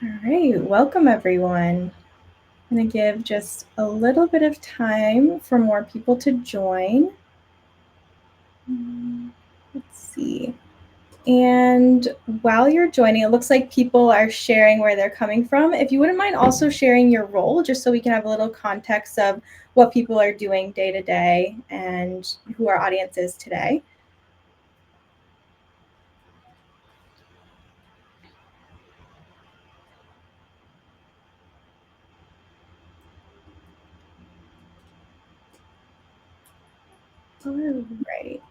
All right, welcome everyone. I'm going to give just a little bit of time for more people to join. Let's see. And while you're joining, it looks like people are sharing where they're coming from. If you wouldn't mind also sharing your role, just so we can have a little context of what people are doing day to day and who our audience is today. All right.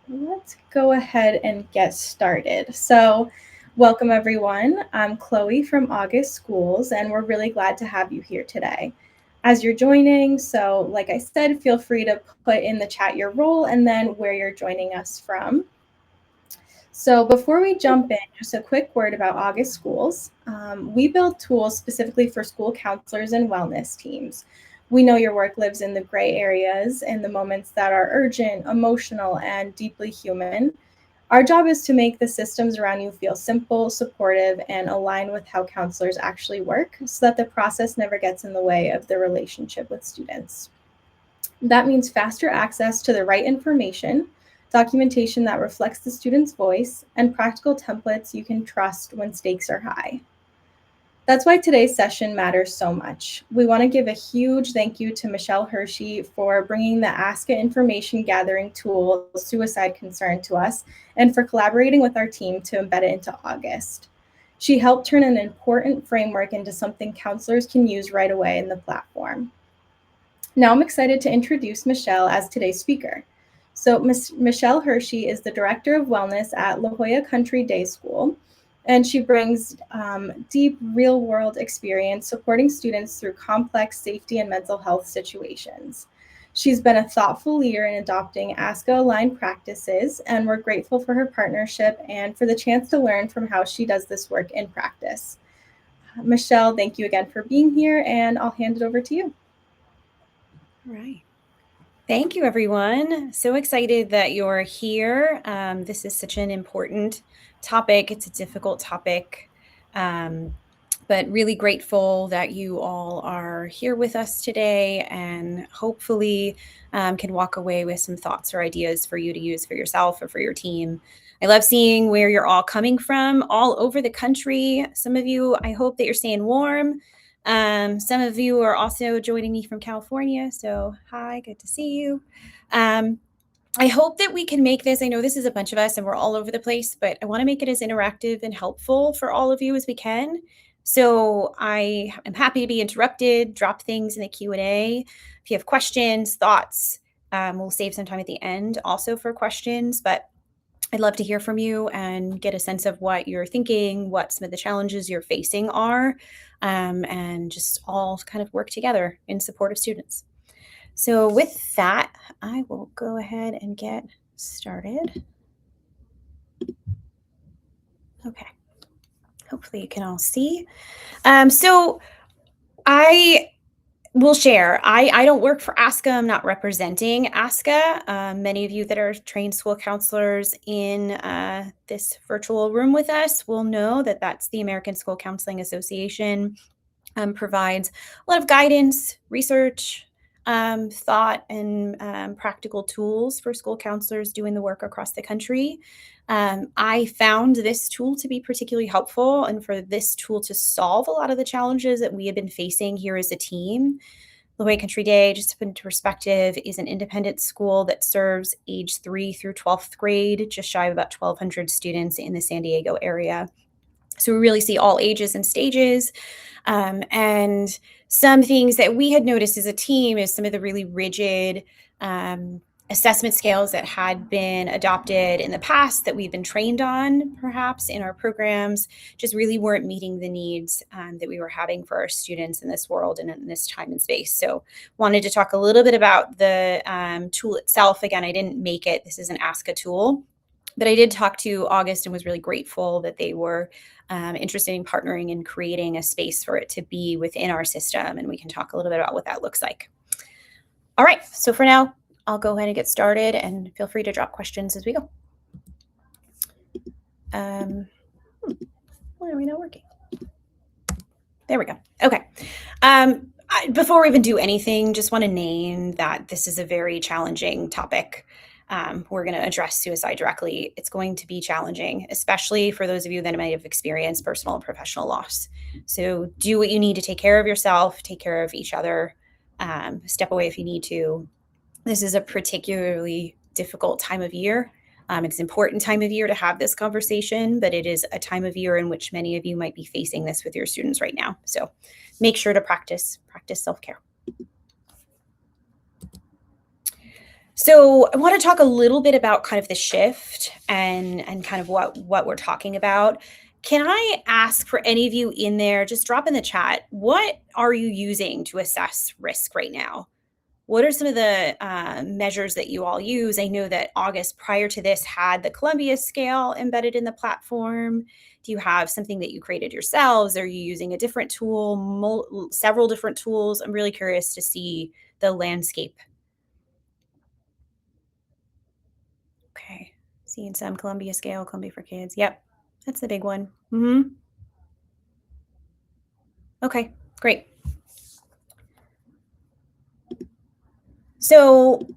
Let's go ahead and get started. So, welcome everyone. I'm Chloe from August Schools, and we're really glad to have you here today. As you're joining, so like I said, feel free to put in the chat your role and then where you're joining us from. So before we jump in, just a quick word about August Schools. We build tools specifically for school counselors and wellness teams. We know your work lives in the gray areas and the moments that are urgent, emotional, and deeply human. Our job is to make the systems around you feel simple, supportive, and align with how counselors actually work so that the process never gets in the way of the relationship with students. That means faster access to the right information, documentation that reflects the student's voice, and practical templates you can trust when stakes are high. That's why today's session matters so much. We want to give a huge thank you to Michelle Hirschy for bringing the ASCA Information-Gathering Tool suicide concern to us and for collaborating with our team to embed it into August. She helped turn an important framework into something counselors can use right away in the platform. Now I'm excited to introduce Michelle as today's speaker. So Michelle Hirschy is the Director of Wellness at La Jolla Country Day School, and she brings deep real-world experience supporting students through complex safety and mental health situations. She's been a thoughtful leader in adopting ASCA-aligned practices, and we're grateful for her partnership and for the chance to learn from how she does this work in practice. Michelle, thank you again for being here, and I'll hand it over to you. All right. Thank you, everyone. So excited that you're here. This is such an important topic. It's a difficult topic, but really grateful that you all are here with us today and hopefully can walk away with some thoughts or ideas for you to use for yourself or for your team. I love seeing where you're all coming from all over the country. Some of you, I hope that you're staying warm. Some of you are also joining me from California, so hi, good to see you. I hope that we can make this, I know this is a bunch of us and we're all over the place, but I want to make it as interactive and helpful for all of you as we can. So I am happy to be interrupted, drop things in the Q&A. If you have questions, thoughts, we'll save some time at the end also for questions, but I'd love to hear from you and get a sense of what you're thinking, what some of the challenges you're facing are, and just all kind of work together in support of students. So with that, I will go ahead and get started. Okay. Hopefully you can all see. So I will share. I don't work for ASCA. I'm not representing ASCA. Many of you that are trained school counselors in this virtual room with us will know that that's the American School Counseling Association. Provides a lot of guidance, research, thought, and practical tools for school counselors doing the work across the country. I found this tool to be particularly helpful and for this tool to solve a lot of the challenges that we have been facing here as a team. La Jolla Country Day, just to put into perspective, is an independent school that serves age 3 through 12th grade, just shy of about 1,200 students in the San Diego area. So we really see all ages and stages. And some things that we had noticed as a team is some of the really rigid assessment scales that had been adopted in the past that we've been trained on, perhaps in our programs, just really weren't meeting the needs that we were having for our students in this world and in this time and space. So wanted to talk a little bit about the tool itself. Again, I didn't make it. This is an ASCA tool. But I did talk to August and was really grateful that they were interested in partnering and creating a space for it to be within our system. And we can talk a little bit about what that looks like. All right, so for now, I'll go ahead and get started and feel free to drop questions as we go. Why are we not working? There we go. Okay. Before we even do anything, just want to name that this is a very challenging topic. We're going to address suicide directly. It's going to be challenging, especially for those of you that might have experienced personal and professional loss. So do what you need to take care of yourself, take care of each other, step away if you need to. This is a particularly difficult time of year. It's an important time of year to have this conversation, but it is a time of year in which many of you might be facing this with your students right now. So make sure to practice self-care. So I want to talk a little bit about kind of the shift and kind of what we're talking about. Can I ask for any of you in there, just drop in the chat, what are you using to assess risk right now? What are some of the measures that you all use? I know that August prior to this had the Columbia scale embedded in the platform. Do you have something that you created yourselves? Are you using a different tool, several different tools? I'm really curious to see the landscape. Okay, seeing some Columbia scale, Columbia for Kids. Yep, that's the big one. Okay, great. So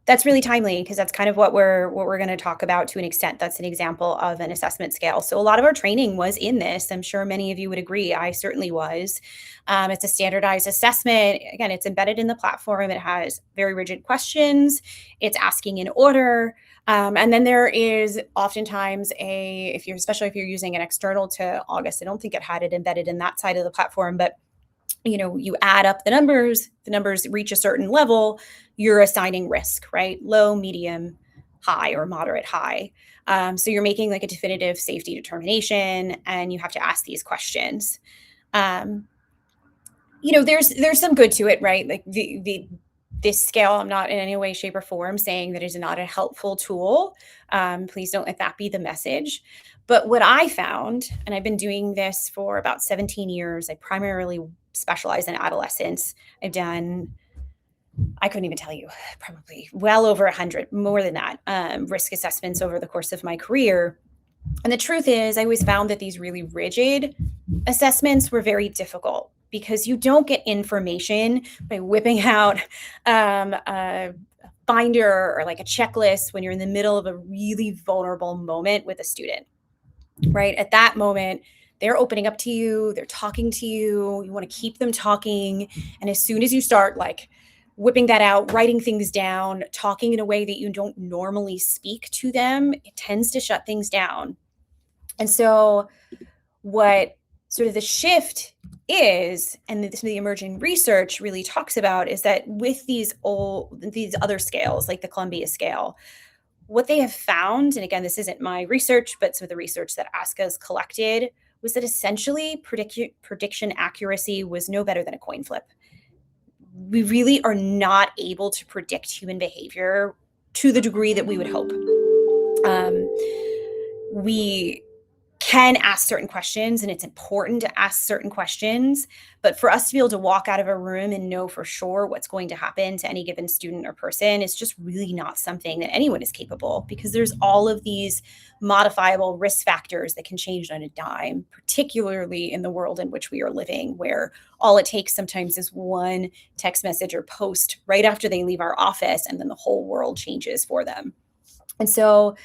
that's really timely because that's kind of what we're going to talk about to an extent. That's an example of an assessment scale. So a lot of our training was in this. I'm sure many of you would agree. I certainly was. It's a standardized assessment. Again, it's embedded in the platform. It has very rigid questions. It's asking in order. And then there is oftentimes especially if you're using an external to August, I don't think it had it embedded in that side of the platform, but you add up the numbers reach a certain level, you're assigning risk, right? Low, medium, high, or moderate high. So you're making like a definitive safety determination, and you have to ask these questions. There's some good to it, right? Like this scale, I'm not in any way, shape, or form saying that it is not a helpful tool. Please don't let that be the message. But what I found, and I've been doing this for about 17 years, I primarily specialize in adolescents. I couldn't even tell you, probably well over 100, more than that, risk assessments over the course of my career. And the truth is, I always found that these really rigid assessments were very difficult because you don't get information by whipping out a binder or like a checklist when you're in the middle of a really vulnerable moment with a student, right? At that moment, they're opening up to you, they're talking to you, you want to keep them talking. And as soon as you start like whipping that out, writing things down, talking in a way that you don't normally speak to them, it tends to shut things down. And so what sort of the shift is, and the emerging research really talks about, is that with these other scales, like the Columbia scale, what they have found, and again, this isn't my research, but some of the research that ASCA has collected, was that essentially prediction accuracy was no better than a coin flip. We really are not able to predict human behavior to the degree that we would hope. We can ask certain questions, and it's important to ask certain questions, but for us to be able to walk out of a room and know for sure what's going to happen to any given student or person is just really not something that anyone is capable, because there's all of these modifiable risk factors that can change on a dime, particularly in the world in which we are living, where all it takes sometimes is one text message or post right after they leave our office, and then the whole world changes for them. And so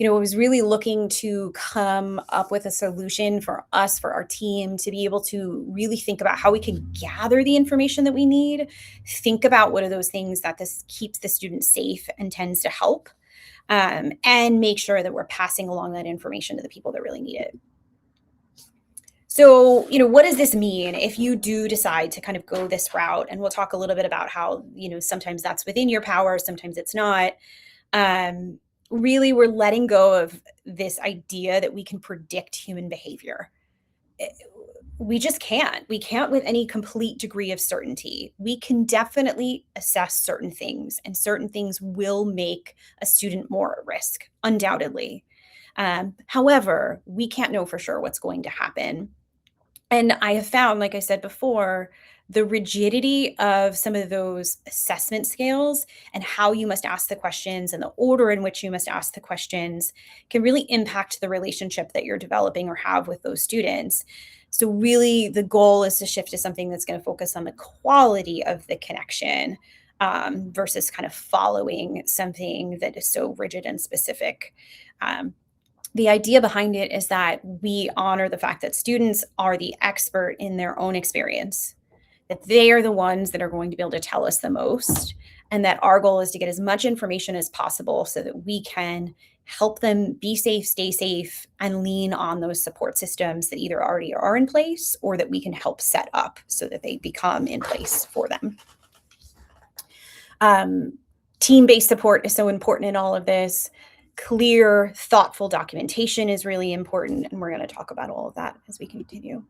I was really looking to come up with a solution for us, for our team, to be able to really think about how we can gather the information that we need, think about what are those things that this keeps the student safe and tends to help, and make sure that we're passing along that information to the people that really need it. So, what does this mean if you do decide to kind of go this route? And we'll talk a little bit about how, sometimes that's within your power, sometimes it's not. Really, we're letting go of this idea that we can predict human behavior. We just can't. We can't with any complete degree of certainty. We can definitely assess certain things, and certain things will make a student more at risk, undoubtedly. However, we can't know for sure what's going to happen. And I have found, like I said before, the rigidity of some of those assessment scales and how you must ask the questions and the order in which you must ask the questions can really impact the relationship that you're developing or have with those students. So really the goal is to shift to something that's going to focus on the quality of the connection, versus kind of following something that is so rigid and specific. Um, the idea behind it is that we honor the fact that students are the expert in their own experience, that they are the ones that are going to be able to tell us the most, and that our goal is to get as much information as possible so that we can help them be safe, stay safe, and lean on those support systems that either already are in place or that we can help set up so that they become in place for them. Team-based support is so important in all of this. Clear, thoughtful documentation is really important, and we're going to talk about all of that as we continue.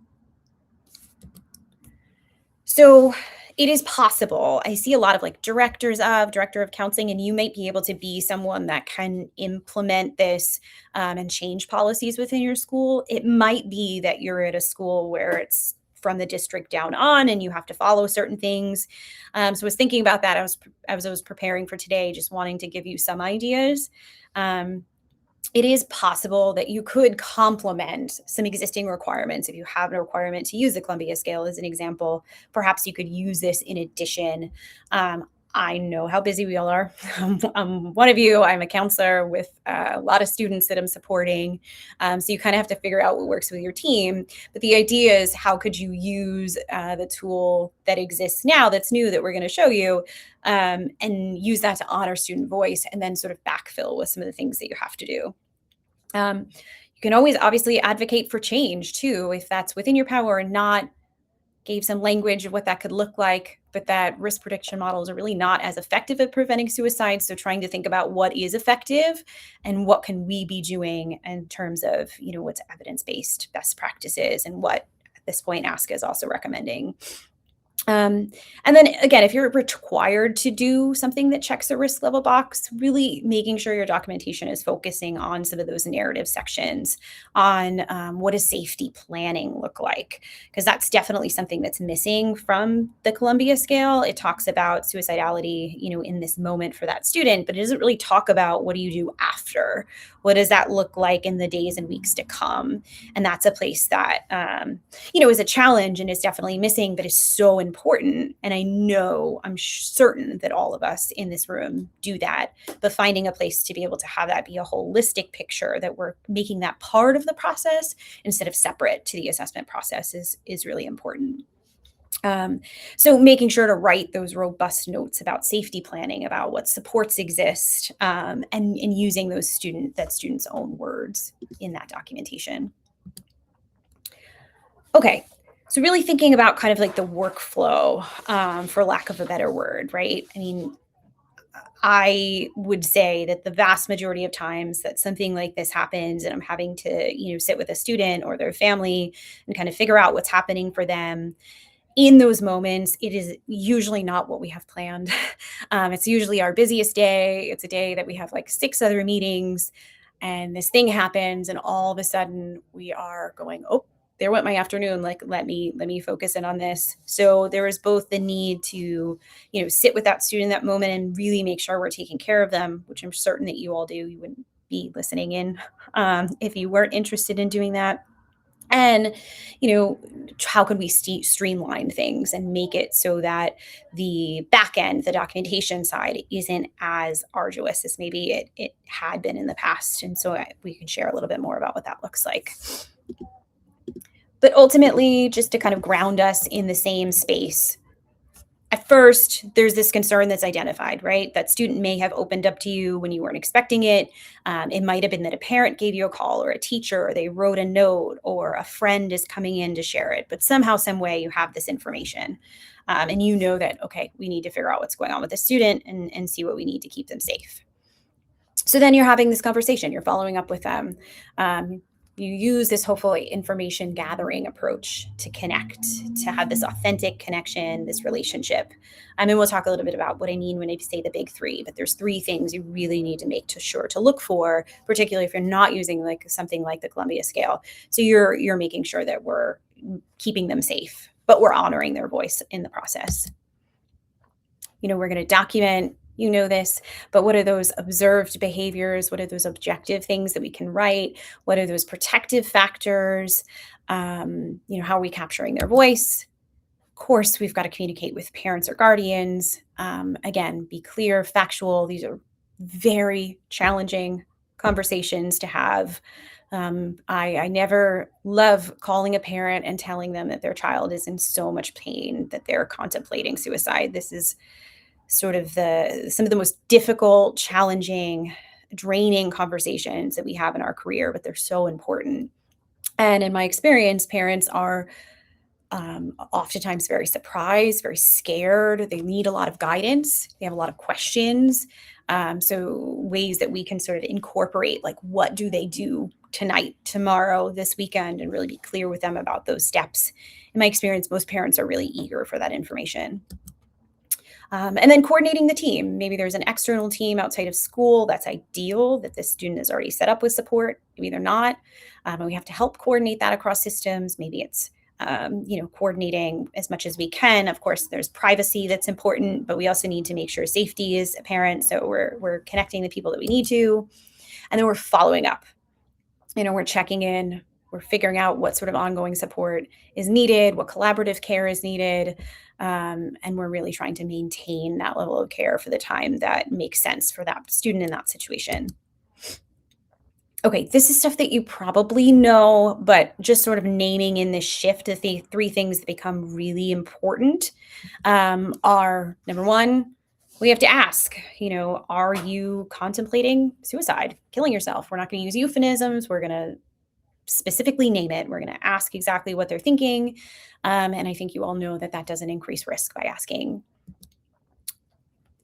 So it is possible. I see a lot of like director of counseling, and you might be able to be someone that can implement this, and change policies within your school. It might be that you're at a school where it's from the district down on and you have to follow certain things. So I was thinking about that. As I was preparing for today, just wanting to give you some ideas. It is possible that you could complement some existing requirements. If you have a requirement to use the Columbia scale as an example, perhaps you could use this in addition. I know how busy we all are. I'm one of you. I'm a counselor with a lot of students that I'm supporting. So you kind of have to figure out what works with your team. But the idea is, how could you use the tool that exists now, that's new, that we're going to show you, and use that to honor student voice and then sort of backfill with some of the things that you have to do. You can always obviously advocate for change too, if that's within your power, and not gave some language of what that could look like, but that risk prediction models are really not as effective at preventing suicide. So trying to think about what is effective and what can we be doing in terms of, what's evidence-based best practices, and what at this point ASCA is also recommending. And then again, if you're required to do something that checks a risk level box, really making sure your documentation is focusing on some of those narrative sections on, what does safety planning look like? Because that's definitely something that's missing from the Columbia scale. It talks about suicidality, in this moment for that student, but it doesn't really talk about what do you do after? What does that look like in the days and weeks to come? And that's a place that, is a challenge and is definitely missing, but is so important. And I'm certain that all of us in this room do that, but finding a place to be able to have that be a holistic picture, that we're making that part of the process instead of separate to the assessment process, is really important. So making sure to write those robust notes about safety planning, about what supports exist, and using those students' own words in that documentation. Okay, so really thinking about kind of like the workflow, for lack of a better word, right? I mean, I would say that the vast majority of times that something like this happens and I'm having to, sit with a student or their family and kind of figure out what's happening for them, in those moments, it is usually not what we have planned. It's usually our busiest day. It's a day that we have like 6 other meetings, and this thing happens, and all of a sudden we are going, oh, there went my afternoon. Like, let me focus in on this. So there is both the need to, sit with that student in that moment and really make sure we're taking care of them, which I'm certain that you all do. You wouldn't be listening in, if you weren't interested in doing that. And, how can we streamline things and make it so that the back end, the documentation side, isn't as arduous as maybe it had been in the past. And so we can share a little bit more about what that looks like. But ultimately, just to kind of ground us in the same space, at first, there's this concern that's identified, right? That student may have opened up to you when you weren't expecting it. It might have been that a parent gave you a call, or a teacher, or they wrote a note, or a friend is coming in to share it. But somehow, some way, you have this information. And you know that, okay, we need to figure out what's going on with the student and see what we need to keep them safe. So then you're having this conversation. You're following up with them. You use this hopefully information gathering approach to connect, to have this authentic connection, this relationship. And we'll talk a little bit about what I mean when I say the big 3, but there's 3 things you really need to make sure to look for, particularly if you're not using like something like the Columbia scale. So you're making sure that we're keeping them safe, but we're honoring their voice in the process. We're going to document You know this, but what are those observed behaviors? What are those objective things that we can write? What are those protective factors? How are we capturing their voice? Of course, we've got to communicate with parents or guardians. Again, be clear, factual. These are very challenging conversations to have. I never love calling a parent and telling them that their child is in so much pain that they're contemplating suicide. This is sort of some of the most difficult, challenging, draining conversations that we have in our career, but they're so important. And in my experience, parents are oftentimes very surprised, very scared. They need a lot of guidance. They have a lot of questions. So ways that we can sort of incorporate, like, what do they do tonight, tomorrow, this weekend, and really be clear with them about those steps. In my experience, most parents are really eager for that information. And then coordinating the team. Maybe there's an external team outside of school. That's ideal that the student is already set up with support. Maybe they're not. And we have to help coordinate that across systems. Maybe it's coordinating as much as we can. Of course, there's privacy that's important, but we also need to make sure safety is apparent. So we're connecting the people that we need to, and then we're following up. We're checking in. We're figuring out what sort of ongoing support is needed, what collaborative care is needed, and we're really trying to maintain that level of care for the time that makes sense for that student in that situation. Okay, this is stuff that you probably know, but just sort of naming in this shift, the three things that become really important are, number one, we have to ask, are you contemplating suicide, killing yourself? We're not going to use euphemisms. We're going to specifically name it. We're going to ask exactly what they're thinking. And I think you all know that that doesn't increase risk by asking.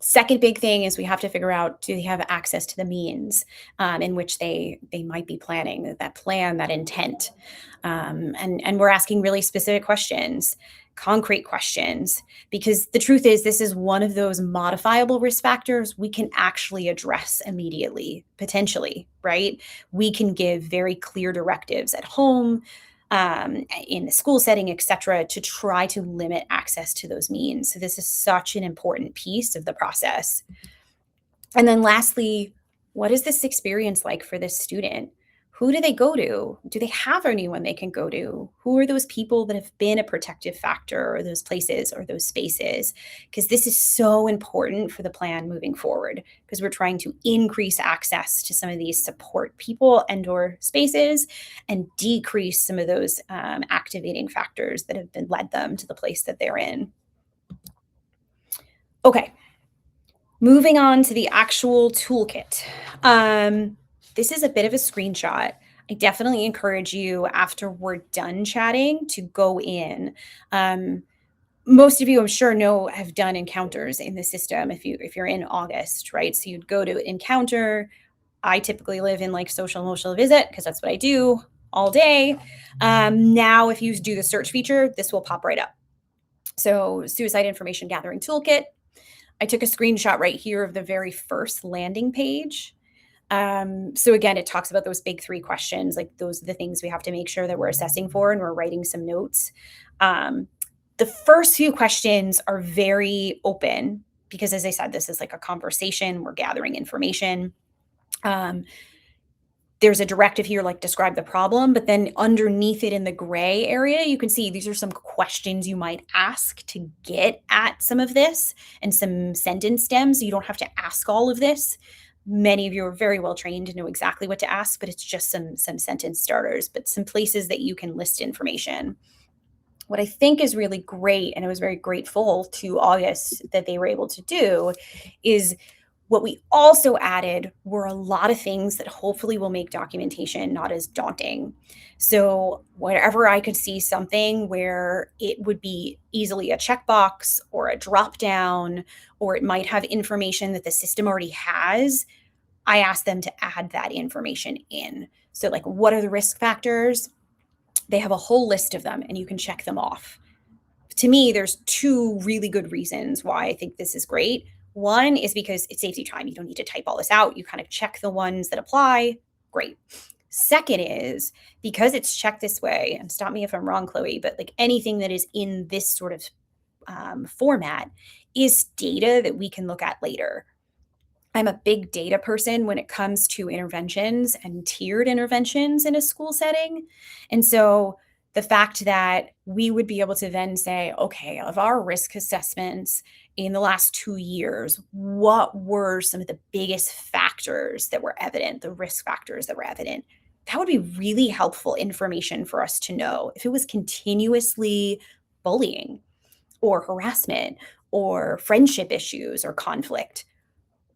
Second big thing is we have to figure out, do they have access to the means in which they might be planning that plan, that intent? And we're asking really specific questions, concrete questions, because the truth is this is one of those modifiable risk factors we can actually address immediately, potentially, right? We can give very clear directives at home, in the school setting, et cetera, to try to limit access to those means. So this is such an important piece of the process. And then lastly, what is this experience like for this student? Who do they go to? Do they have anyone they can go to? Who are those people that have been a protective factor, or those places or those spaces? Because this is so important for the plan moving forward, because we're trying to increase access to some of these support people and or spaces and decrease some of those activating factors that have been led them to the place that they're in. Okay, moving on to the actual toolkit. This is a bit of a screenshot. I definitely encourage you, after we're done chatting, to go in. Most of you, I'm sure, have done encounters in the system if you're in August, right? So you'd go to encounter. I typically live in like social emotional visit because that's what I do all day. Now, if you do the search feature, this will pop right up. So Suicide Information-Gathering Toolkit. I took a screenshot right here of the very first landing page. So again, it talks about those big three questions, like those are the things we have to make sure that we're assessing for, and we're writing some notes. The first few questions are very open because, as I said, this is like a conversation. We're gathering information. There's a directive here, like describe the problem, but then underneath it in the gray area, you can see these are some questions you might ask to get at some of this, and some sentence stems. You don't have to ask all of this. Many of you are very well trained to know exactly what to ask, but it's just some sentence starters, but some places that you can list information. What I think is really great, and I was very grateful to August that they were able to do, is what we also added were a lot of things that hopefully will make documentation not as daunting. So wherever I could see something where it would be easily a checkbox or a drop down, or it might have information that the system already has, I asked them to add that information in. So like, what are the risk factors? They have a whole list of them and you can check them off. To me, there's two really good reasons why I think this is great. One is because it saves you time. You don't need to type all this out. You kind of check the ones that apply. Great. Second is because it's checked this way, and stop me if I'm wrong, Chloe, but like anything that is in this sort of format is data that we can look at later. I'm a big data person when it comes to interventions and tiered interventions in a school setting. And so the fact that we would be able to then say, okay, of our risk assessments in the last 2 years, what were some of the biggest factors that were evident, the risk factors that were evident? That would be really helpful information for us to know. If it was continuously bullying or harassment or friendship issues or conflict,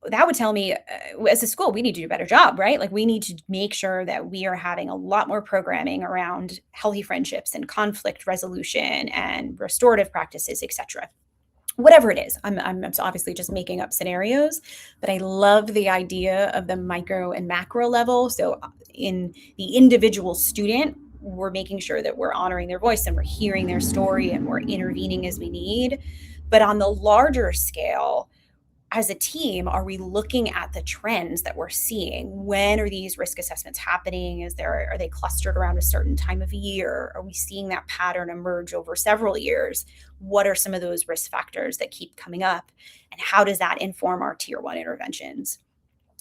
that would tell me as a school, we need to do a better job, right? Like we need to make sure that we are having a lot more programming around healthy friendships and conflict resolution and restorative practices, etc. Whatever it is, I'm obviously just making up scenarios, but I love the idea of the micro and macro level. So in the individual student, we're making sure that we're honoring their voice and we're hearing their story and we're intervening as we need. But on the larger scale, as a team, are we looking at the trends that we're seeing? When are these risk assessments happening? Are they clustered around a certain time of year? Are we seeing that pattern emerge over several years? What are some of those risk factors that keep coming up? And how does that inform our tier one interventions?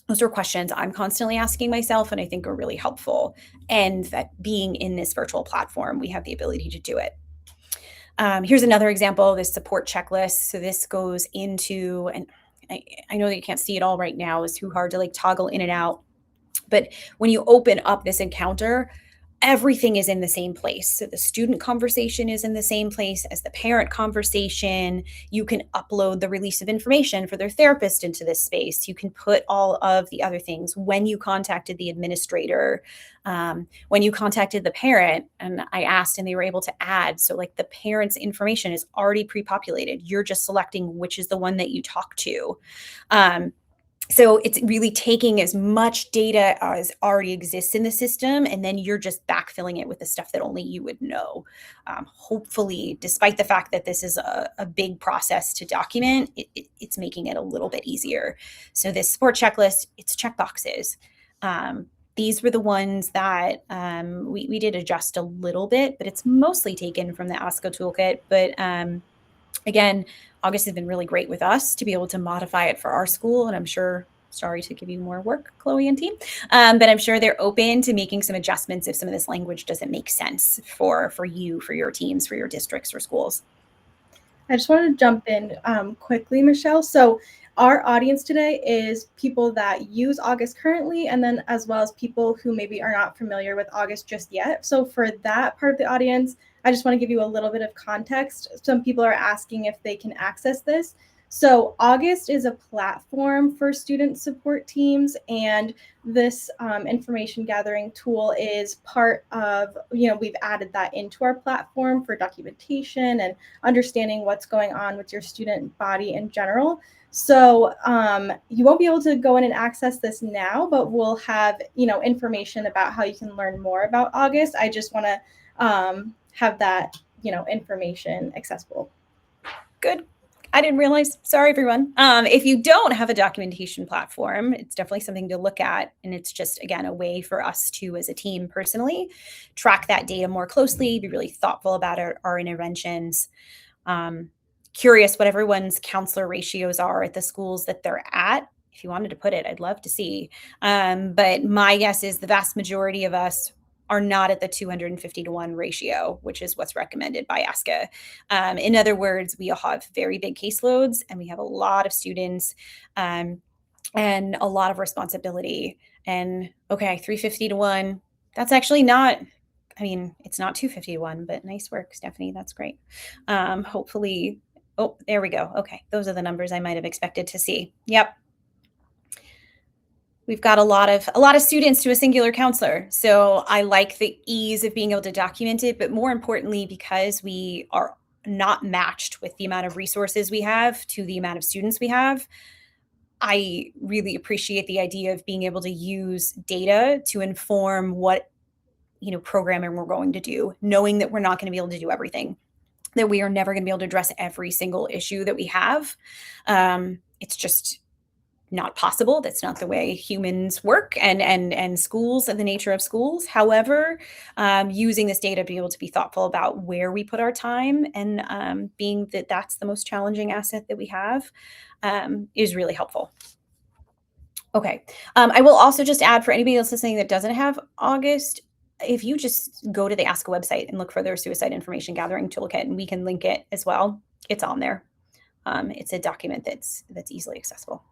Those are questions I'm constantly asking myself, and I think are really helpful. And that being in this virtual platform, we have the ability to do it. Here's another example, this support checklist. So this goes into, and I know that you can't see it all right now. It's too hard to like toggle in and out. But when you open up this encounter, everything is in the same place. So the student conversation is in the same place as the parent conversation. You can upload the release of information for their therapist into this space. You can put all of the other things when you contacted the administrator, when you contacted the parent, and I asked and they were able to add. So like the parent's information is already pre-populated. You're just selecting which is the one that you talk to. So it's really taking as much data as already exists in the system, and then you're just backfilling it with the stuff that only you would know. Hopefully, despite the fact that this is a big process to document, it's making it a little bit easier. So this support checklist, it's checkboxes. These were the ones that we did adjust a little bit, but it's mostly taken from the ASCA toolkit. But again, August has been really great with us to be able to modify it for our school. And I'm sure, sorry to give you more work, Chloe and team, but I'm sure they're open to making some adjustments if some of this language doesn't make sense for you, for your teams, for your districts or schools. I just wanted to jump in quickly, Michelle. So our audience today is people that use August currently, and then as well as people who maybe are not familiar with August just yet. So for that part of the audience, I just want to give you a little bit of context. Some people are asking if they can access this. So August is a platform for student support teams, and this information gathering tool is part of, we've added that into our platform for documentation and understanding what's going on with your student body in general. So you won't be able to go in and access this now, but we'll have, information about how you can learn more about August. I just want to have that, information accessible. Good. I didn't realize. Sorry, everyone. If you don't have a documentation platform, it's definitely something to look at. And it's just, again, a way for us to, as a team personally, track that data more closely, be really thoughtful about our interventions. Curious what everyone's counselor ratios are at the schools that they're at. If you wanted to put it, I'd love to see. But my guess is the vast majority of us are not at the 250 to 1 ratio, which is what's recommended by ASCA. In other words, we all have very big caseloads and we have a lot of students and a lot of responsibility. And okay, 350 to 1, that's actually not, it's not 250 to 1, but nice work, Stephanie. That's great. Hopefully, oh, there we go. Okay, those are the numbers I might have expected to see. Yep. We've got a lot of students to a singular counselor. So I like the ease of being able to document it, but more importantly, because we are not matched with the amount of resources we have to the amount of students we have, I really appreciate the idea of being able to use data to inform what, programming we're going to do, knowing that we're not going to be able to do everything, that we are never going to be able to address every single issue that we have. It's just not possible. That's not the way humans work and schools and the nature of schools. However, using this data to be able to be thoughtful about where we put our time and being that that's the most challenging asset that we have is really helpful. Okay. I will also just add for anybody else listening that doesn't have August, if you just go to the ASCA website and look for their suicide information gathering toolkit, and we can link it as well. It's on there. It's a document that's easily accessible.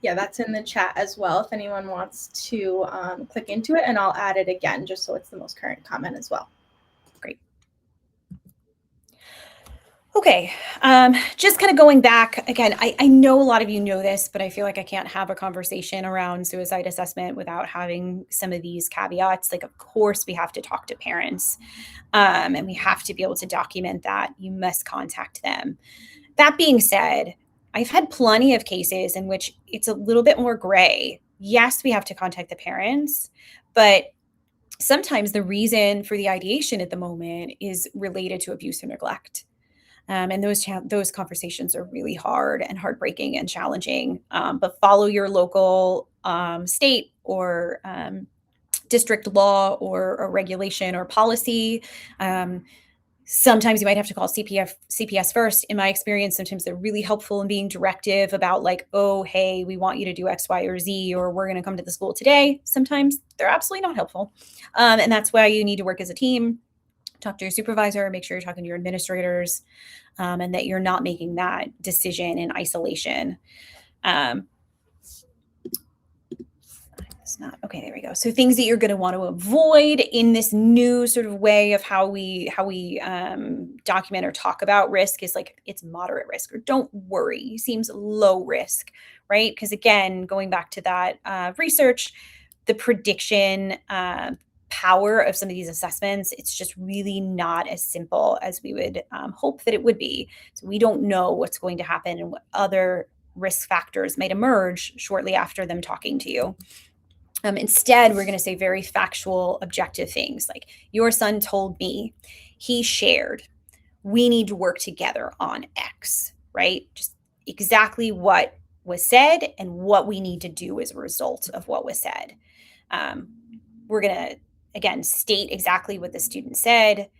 Yeah, that's in the chat as well if anyone wants to click into it, and I'll add it again just so it's the most current comment as well. Great. Okay, just kind of going back again, I know a lot of you know this, but I feel like I can't have a conversation around suicide assessment without having some of these caveats. Like, of course, we have to talk to parents, and we have to be able to document that. You must contact them. That being said, I've had plenty of cases in which it's a little bit more gray. Yes, we have to contact the parents, but sometimes the reason for the ideation at the moment is related to abuse or neglect. And those conversations are really hard and heartbreaking and challenging. But follow your local state or district law or regulation or policy. Sometimes you might have to call CPS first. In my experience, sometimes they're really helpful in being directive about like, oh, hey, we want you to do X, Y, or Z, or we're going to come to the school today. Sometimes they're absolutely not helpful. And that's why you need to work as a team. Talk to your supervisor, make sure you're talking to your administrators, and that you're not making that decision in isolation. It's not okay. There we go. So things that you're going to want to avoid in this new sort of way of how we document or talk about risk is like it's moderate risk or don't worry. Seems low risk, right? Because again, going back to that research, the prediction power of some of these assessments, it's just really not as simple as we would hope that it would be. So we don't know what's going to happen and what other risk factors might emerge shortly after them talking to you. Instead, we're going to say very factual, objective things like your son told me, he shared, we need to work together on X, right? Just exactly what was said and what we need to do as a result of what was said. We're going to, again, state exactly what the student said,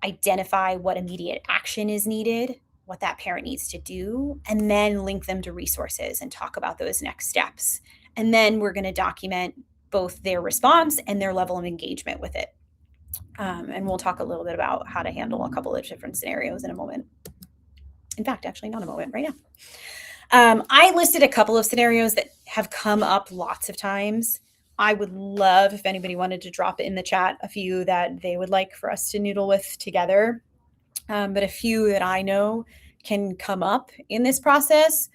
identify what immediate action is needed, what that parent needs to do, and then link them to resources and talk about those next steps. And then we're going to document both their response and their level of engagement with it. And we'll talk a little bit about how to handle a couple of different scenarios in a moment. In fact, actually not a moment, right now. I listed a couple of scenarios that have come up lots of times. I would love if anybody wanted to drop in the chat a few that they would like for us to noodle with together. But a few that I know can come up in this process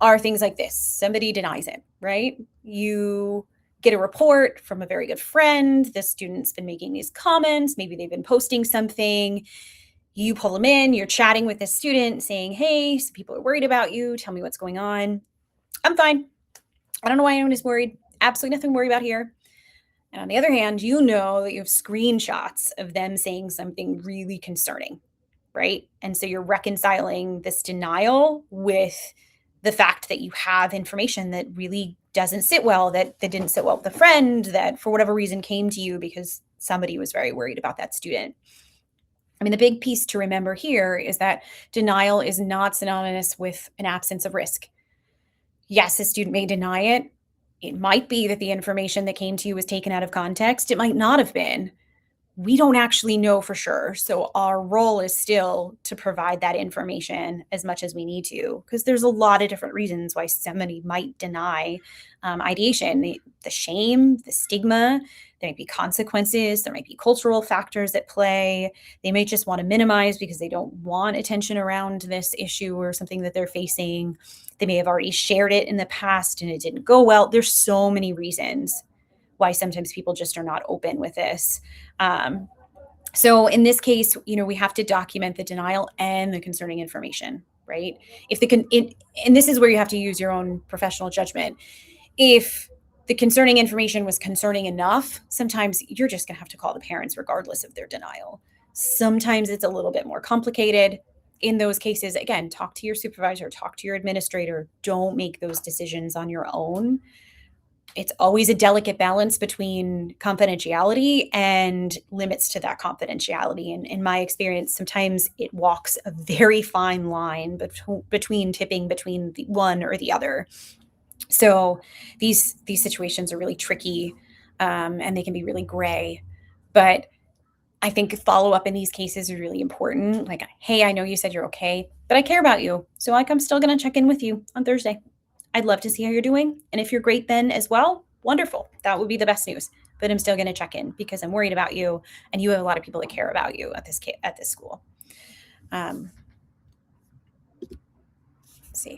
are things like this. Somebody denies it, right? You get a report from a very good friend. The student's been making these comments. Maybe they've been posting something. You pull them in. You're chatting with this student saying, hey, some people are worried about you. Tell me what's going on. I'm fine. I don't know why anyone is worried. Absolutely nothing to worry about here. And on the other hand, you know that you have screenshots of them saying something really concerning, right? And so you're reconciling this denial with the fact that you have information that really doesn't sit well, that didn't sit well with a friend, that for whatever reason came to you because somebody was very worried about that student. I mean, the big piece to remember here is that denial is not synonymous with an absence of risk. Yes, a student may deny it. It might be that the information that came to you was taken out of context. It might not have been. We don't actually know for sure. So our role is still to provide that information as much as we need to, because there's a lot of different reasons why somebody might deny ideation. The shame, the stigma, there might be consequences, there might be cultural factors at play. They may just want to minimize because they don't want attention around this issue or something that they're facing. They may have already shared it in the past and it didn't go well. There's so many reasons why sometimes people just are not open with this. So in this case, we have to document the denial and the concerning information, right? And this is where you have to use your own professional judgment. If the concerning information was concerning enough, sometimes you're just going to have to call the parents regardless of their denial. Sometimes it's a little bit more complicated. In those cases, again, talk to your supervisor, talk to your administrator. Don't make those decisions on your own. It's always a delicate balance between confidentiality and limits to that confidentiality. And in my experience, sometimes it walks a very fine line between tipping between the one or the other. So these situations are really tricky, and they can be really gray. But I think follow up in these cases is really important. Like, hey, I know you said you're okay, but I care about you. So like, I'm still going to check in with you on Thursday. I'd love to see how you're doing. And if you're great then as well, wonderful. That would be the best news. But I'm still going to check in because I'm worried about you, and you have a lot of people that care about you at this school. Let's see.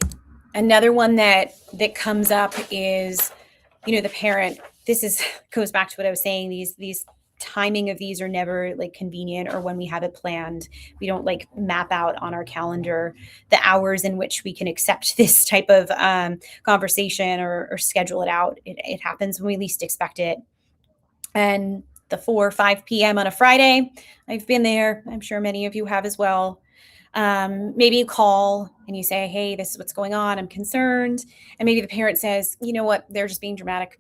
Another one that comes up is, the parent. This goes back to what I was saying. These timing of these are never like convenient, or when we have it planned, we don't like map out on our calendar the hours in which we can accept this type of conversation or schedule it out. It happens when we least expect it. And the 4 or 5 p.m. on a Friday, I've been there. I'm sure many of you have as well. Maybe you call and you say, hey, this is what's going on. I'm concerned. And maybe the parent says, you know what? They're just being dramatic.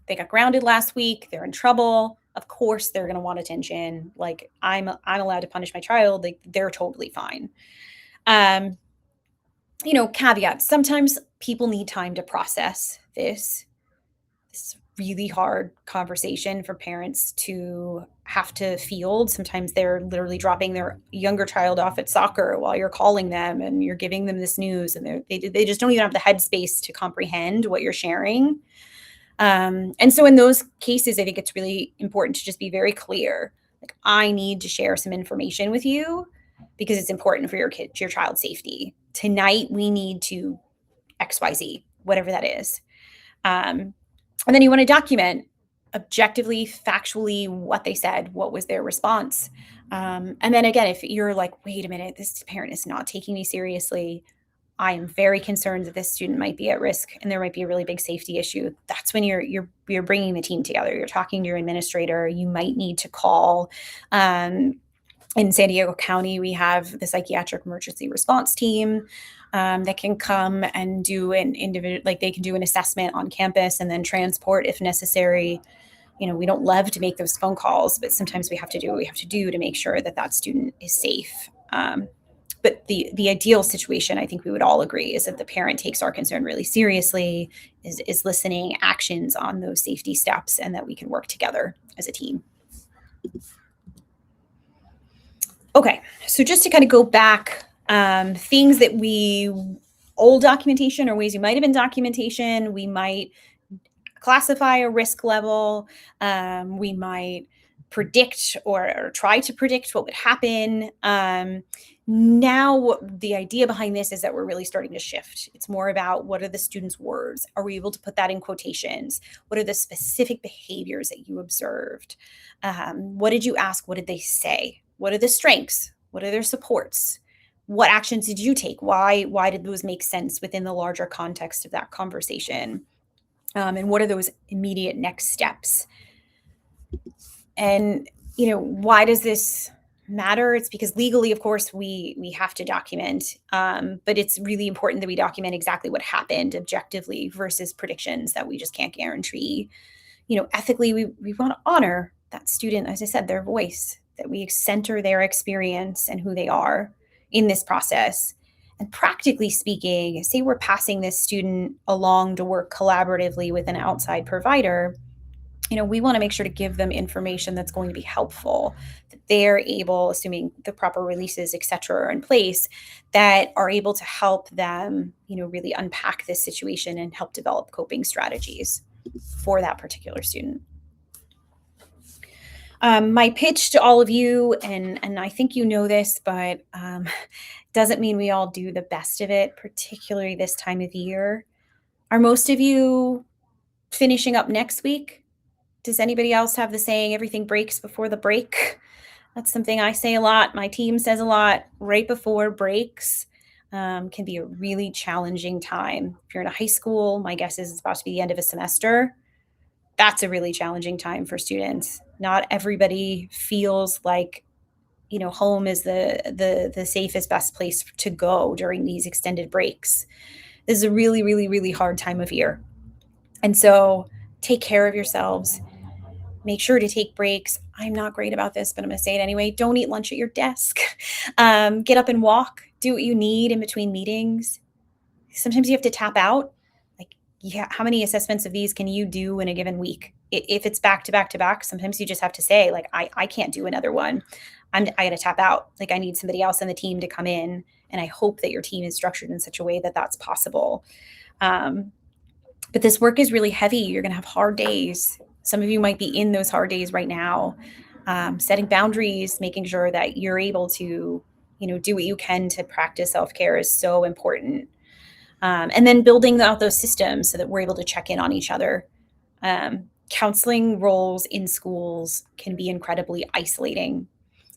They got grounded last week. They're in trouble. Of course, they're going to want attention. Like I'm allowed to punish my child. Like they're totally fine. Caveats. Sometimes people need time to process this really hard conversation for parents to have to field. Sometimes they're literally dropping their younger child off at soccer while you're calling them and you're giving them this news, and they just don't even have the headspace to comprehend what you're sharing. And so in those cases, I think it's really important to just be very clear. Like, I need to share some information with you because it's important for your child's safety. Tonight, we need to XYZ, whatever that is. And then you want to document objectively, factually what they said, what was their response. And then again, if you're like, wait a minute, this parent is not taking me seriously, I am very concerned that this student might be at risk and there might be a really big safety issue. That's when you're bringing the team together. You're talking to your administrator. You might need to call. In San Diego County, we have the psychiatric emergency response team that can come and do an individual, like they can do an assessment on campus and then transport if necessary. We don't love to make those phone calls, but sometimes we have to do what we have to do to make sure that student is safe. But the ideal situation, I think we would all agree, is that the parent takes our concern really seriously, is listening, actions on those safety steps, and that we can work together as a team. Okay, so just to kind of go back, things that old documentation or ways you might have been documentation, we might classify a risk level, we might predict or try to predict what would happen. Now, the idea behind this is that we're really starting to shift. It's more about, what are the students' words? Are we able to put that in quotations? What are the specific behaviors that you observed? What did you ask? What did they say? What are the strengths? What are their supports? What actions did you take? Why did those make sense within the larger context of that conversation? And what are those immediate next steps? And, why does this matter? It's because legally, of course, we have to document, but it's really important that we document exactly what happened objectively versus predictions that we just can't guarantee. Ethically, we want to honor that student, as I said, their voice, that we center their experience and who they are in this process. And practically speaking, say we're passing this student along to work collaboratively with an outside provider, we want to make sure to give them information that's going to be helpful, that they're able, assuming the proper releases, et cetera, are in place, that are able to help them, really unpack this situation and help develop coping strategies for that particular student. My pitch to all of you, and I think you know this, but doesn't mean we all do the best of it, particularly this time of year. Are most of you finishing up next week? Does anybody else have the saying, everything breaks before the break? That's something I say a lot. My team says a lot. Right before breaks can be a really challenging time. If you're in a high school, my guess is it's about to be the end of a semester. That's a really challenging time for students. Not everybody feels like, home is the safest, best place to go during these extended breaks. This is a really, really, really hard time of year. And so take care of yourselves. Make sure to take breaks. I'm not great about this, but I'm going to say it anyway. Don't eat lunch at your desk. Get up and walk. Do what you need in between meetings. Sometimes you have to tap out. Like, yeah, how many assessments of these can you do in a given week? If it's back to back to back, sometimes you just have to say, like, I can't do another one. I got to tap out. Like, I need somebody else on the team to come in. And I hope that your team is structured in such a way that that's possible. But this work is really heavy. You're going to have hard days. Some of you might be in those hard days right now. Setting boundaries, making sure that you're able to, do what you can to practice self-care is so important. And then building out those systems so that we're able to check in on each other. Counseling roles in schools can be incredibly isolating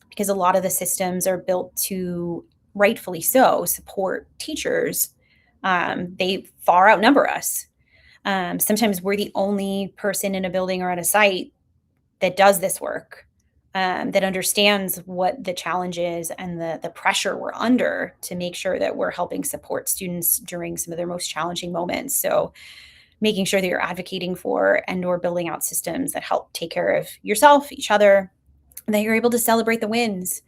because a lot of the systems are built to, rightfully so, support teachers. They far outnumber us. Sometimes we're the only person in a building or at a site that does this work, that understands what the challenge is and the pressure we're under to make sure that we're helping support students during some of their most challenging moments. So making sure that you're advocating for and or building out systems that help take care of yourself, each other, and that you're able to celebrate the wins.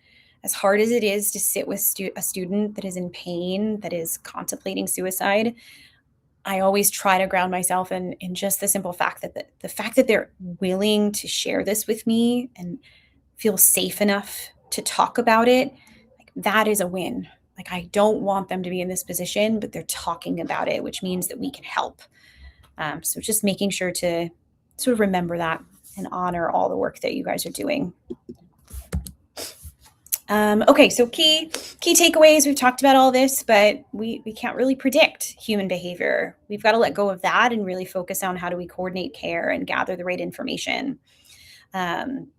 As hard as it is to sit with a student that is in pain, that is contemplating suicide, I always try to ground myself in just the simple fact that the fact that they're willing to share this with me and feel safe enough to talk about it, like, that is a win. Like, I don't want them to be in this position, but they're talking about it, which means that we can help. So just making sure to sort of remember that and honor all the work that you guys are doing. Okay, so key takeaways. We've talked about all this, but we can't really predict human behavior. We've got to let go of that and really focus on how do we coordinate care and gather the right information.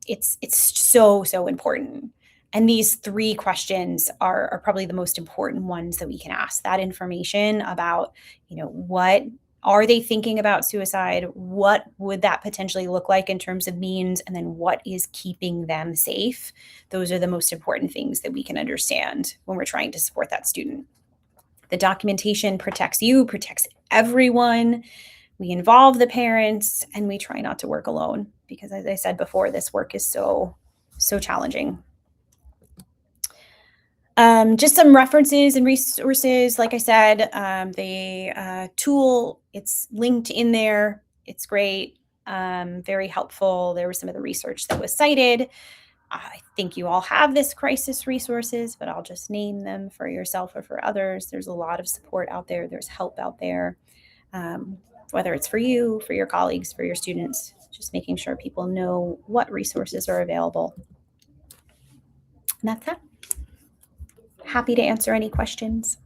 It's so important. And these 3 questions are probably the most important ones that we can ask. That information about, what are they thinking about suicide? What would that potentially look like in terms of means? And then what is keeping them safe? Those are the most important things that we can understand when we're trying to support that student. The documentation protects you, protects everyone. We involve the parents, and we try not to work alone because, as I said before, this work is so challenging. Just some references and resources. Like I said, the tool, it's linked in there. It's great, very helpful. There was some of the research that was cited. I think you all have this crisis resources, but I'll just name them for yourself or for others. There's a lot of support out there. There's help out there, whether it's for you, for your colleagues, for your students, just making sure people know what resources are available. And that's that. Happy to answer any questions.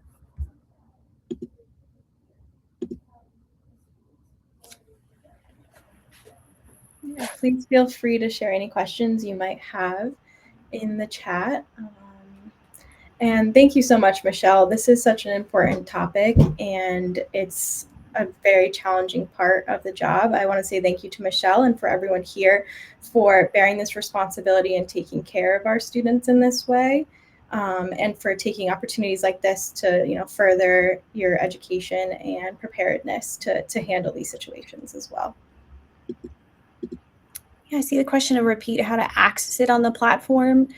Yeah, please feel free to share any questions you might have in the chat. And thank you so much, Michelle. This is such an important topic, and it's a very challenging part of the job. I want to say thank you to Michelle and for everyone here for bearing this responsibility and taking care of our students in this way. And for taking opportunities like this to, further your education and preparedness to handle these situations as well. Yeah, I see the question to repeat how to access it on the platform.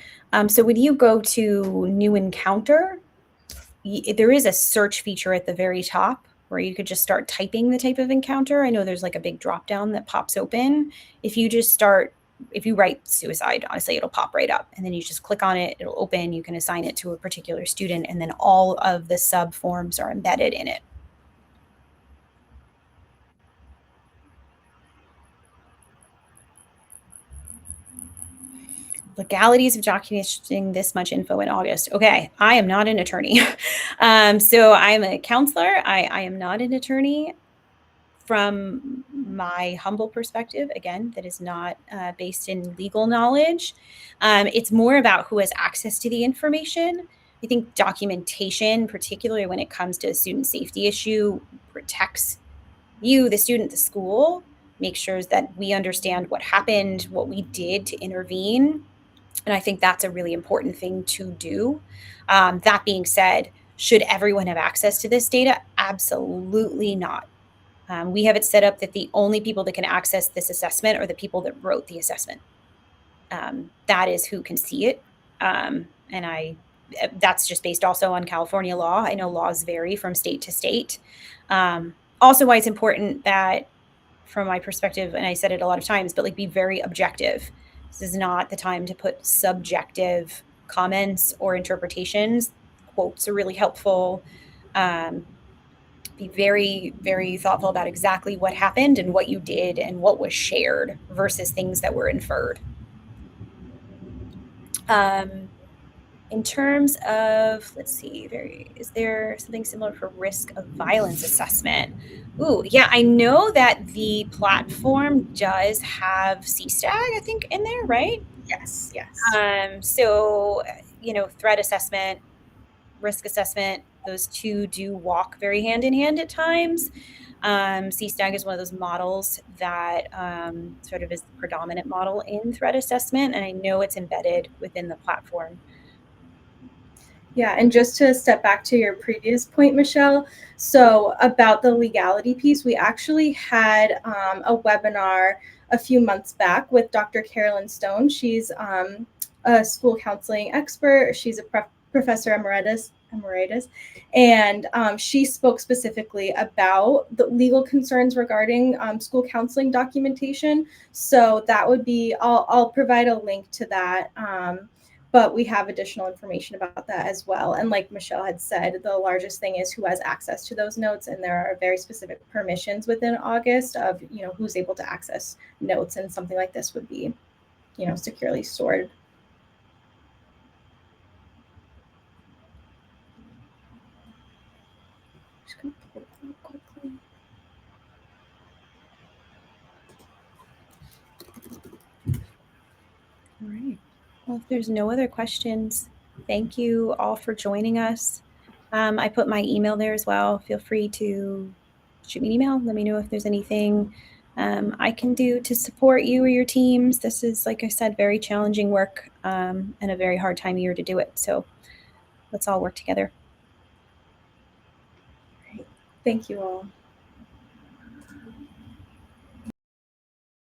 So when you go to New Encounter, there is a search feature at the very top where you could just start typing the type of encounter. I know there's like a big drop down that pops open. If you write suicide, honestly, it'll pop right up, and then you just click on it, it'll open, you can assign it to a particular student, and then all of the sub forms are embedded in it. Legalities of documenting this much info in August. Okay, I am not an attorney. So I'm a counselor. I am not an attorney. From my humble perspective, again, that is not based in legal knowledge. It's more about who has access to the information. I think documentation, particularly when it comes to a student safety issue, protects you, the student, the school, make sure that we understand what happened, what we did to intervene. And I think that's a really important thing to do. That being said, should everyone have access to this data? Absolutely not. We have it set up that the only people that can access this assessment are the people that wrote the assessment. That is who can see it. And that's just based also on California law. I know laws vary from state to state. also why it's important that, from my perspective, and I said it a lot of times, but like be very objective. This is not the time to put subjective comments or interpretations. Quotes are really helpful. Be very, very thoughtful about exactly what happened and what you did and what was shared versus things that were inferred. In terms of, let's see, is there something similar for risk of violence assessment? Ooh, yeah, I know that the platform does have CSTAG, I think, in there, right? Yes, yes. So, threat assessment, risk assessment, those two do walk very hand in hand at times. CSTAG is one of those models that sort of is the predominant model in threat assessment, and I know it's embedded within the platform. Yeah, and just to step back to your previous point, Michelle, so about the legality piece, we actually had a webinar a few months back with Dr. Carolyn Stone. She's a school counseling expert. She's a professor emeritus, and she spoke specifically about the legal concerns regarding school counseling documentation. So that would be, I'll provide a link to that. But we have additional information about that as well. And like Michelle had said, the largest thing is who has access to those notes. And there are very specific permissions within August of, who's able to access notes. And something like this would be, securely stored. Just gonna pull it up quickly. All right. Well, if there's no other questions, thank you all for joining us. I put my email there as well. Feel free to shoot me an email. Let me know if there's anything I can do to support you or your teams. This is, like I said, very challenging work and a very hard time of year to do it. So let's all work together. Great. Thank you all.